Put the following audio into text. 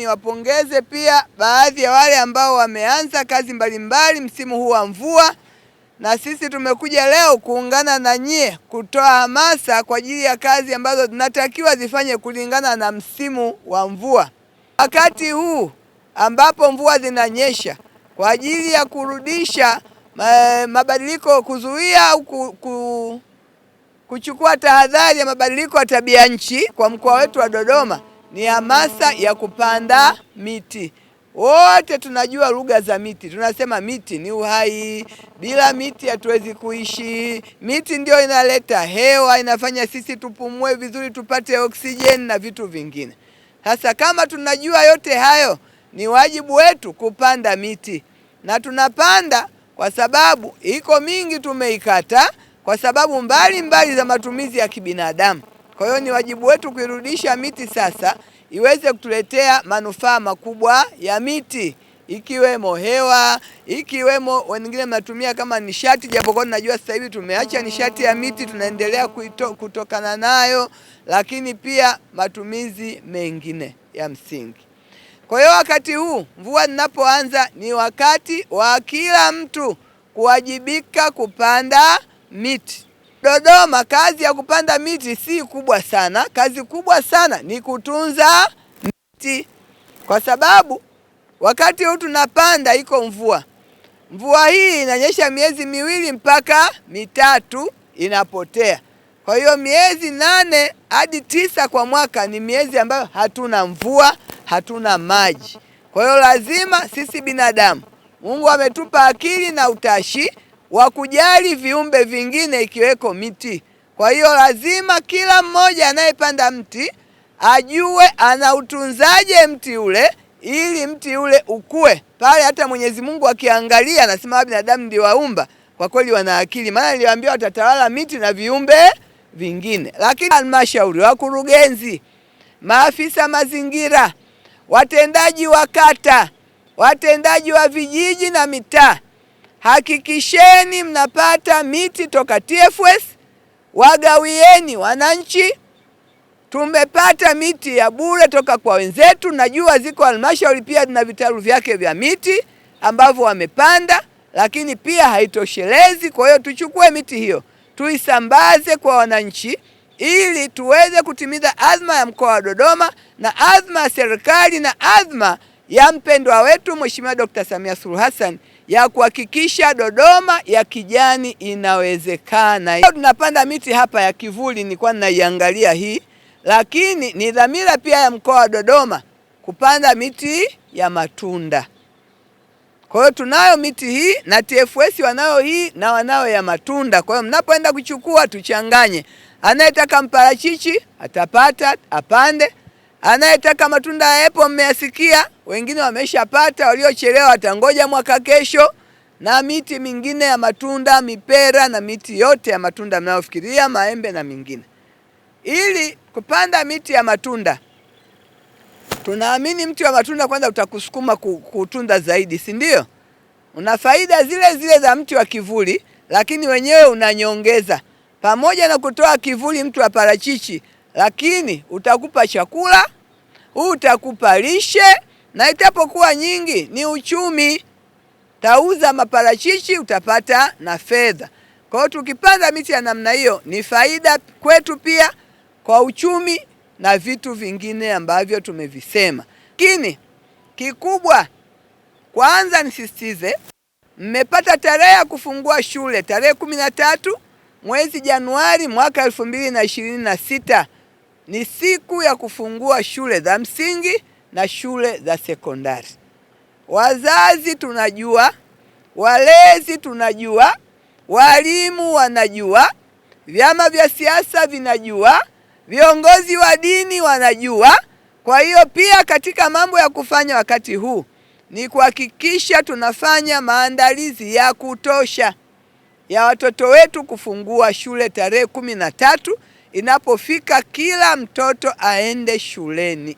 niwapongeze pia baadhi ya wale ambao wameanza kazi mbalimbali msimu huu wa mvua, na sisi tumekuja leo kuungana na nyie kutoa hamasa kwa ajili ya kazi ambazo tunatakiwa zifanye kulingana na msimu wa mvua. Wakati huu ambapo mvua zinanyesha kwa ajili ya kurudisha mabadiliko, kuzuia au kuchukua tahadhari ya mabadiliko ya tabia nchi kwa mkoa wetu wa Dodoma, ni hamasa ya kupanda miti. Wote tunajua lugha za miti. Tunasema miti ni uhai, bila miti hatuwezi kuishi. Miti ndio inaleta hewa, inafanya sisi tupumue vizuri, tupate oksijeni na vitu vingine. Sasa kama tunajua yote hayo, ni wajibu wetu kupanda miti. Na tunapanda kwa sababu iko mingi tumeikata kwa sababu mbali za matumizi ya kibinadamu. Kwa hiyo ni wajibu wetu kuirudisha miti sasa iweze kutuletea manufaa makubwa ya miti, ikiwemo hewa, ikiwemo wengine mnatumia kama nishati, japokuwa najua sasa hivi tumeacha nishati ya miti, tunaendelea kutokana nayo, lakini pia matumizi mengine ya msingi. Kwa hiyo wakati huu mvua zinapoanza ni wakati wa kila mtu kuwajibika kupanda miti. Dodoma kazi ya kupanda miti si kubwa sana. Kazi kubwa sana ni kutunza miti, kwa sababu wakati huu tunapanda iko mvua. Mvua hii inanyesha miezi 2 mpaka 3 inapotea. Kwa hiyo miezi 8 hadi 9 kwa mwaka ni miezi ambayo hatuna mvua, hatuna maji. Kwa hiyo lazima sisi binadamu, Mungu ametupa akili na utashi wa kujali viumbe vingine ikiweko miti. Kwa hiyo lazima kila mmoja anayepanda mti ajue anautunzaje mti ule ili mti ule ukue. Pale hata Mwenyezi Mungu akiangalia anasema binadamu ndio waumba, kwa kweli wana akili, maana niliwaambia watatawala miti na viumbe vingine. Lakini halmashauri, wakurugenzi, maafisa mazingira, watendaji wa kata, watendaji wa vijiji na mitaa, hakikisheni mnapata miti toka TFS, wagawieni wananchi. Tumepata miti ya bure toka kwa wenzetu, najua ziko halmashauri pia na vitalu vyake vya miti ambavyo wamepanda, lakini pia haitoshelezi. Kwa hiyo tuchukue miti hiyo tuisambaze kwa wananchi ili tuweze kutimiza azma ya mkoa wa Dodoma na azma ya serikali na azma ya mpendwa wetu Mheshimiwa Dr. Samia Suluhu Hassan ya kuhakikisha Dodoma ya kijani inawezekana. Tunapanda miti hapa ya kivuli, nilikuwa ninaiangalia hii, lakini ni dhamira pia ya mkoa wa Dodoma kupanda miti ya matunda. Kwa hiyo tunayo miti hii na TFS wanayo hii na wanayo ya matunda. Kwa hiyo mnapoenda kuchukua tuchanganye. Anayetaka mparachichi atapata apande. Anayetaka matunda ya apple mmeyasikia, wengine wameshapata, waliochelewa watangoja mwaka kesho, na miti mingine ya matunda, mipera na miti yote ya matunda mnayofikiria, maembe na mingine. Ili kupanda miti ya matunda, tunaamini mti wa matunda kwanza utakusukuma kutunda zaidi, si ndio? Una faida zile za mti wa kivuli, lakini wenyewe unanyongeza. Pamoja na kutoa kivuli mti wa parachichi, lakini utakupa chakula, utakupa lishe, na itapokuwa nyingi ni uchumi. Tauza maparachichi utapata na fedha. Kwa hiyo tukipanda miti ya namna hiyo ni faida kwetu pia kwa uchumi na vitu vingine ambavyo tumevisema. Lakini kikubwa kwanza nisisitize, mmepata tarehe ya kufungua shule tarehe 13 mwezi Januari mwaka 2026. Ni siku ya kufungua shule za msingi na shule za sekondari. Wazazi tunajua, walezi tunajua, walimu wanajua, vyama vya siasa vinajua, viongozi wa dini wanajua. Kwa hiyo pia katika mambo ya kufanya wakati huu ni kuhakikisha tunafanya maandalizi ya kutosha ya watoto wetu kufungua shule tarehe 13. Inapofika kila mtoto aende shuleni.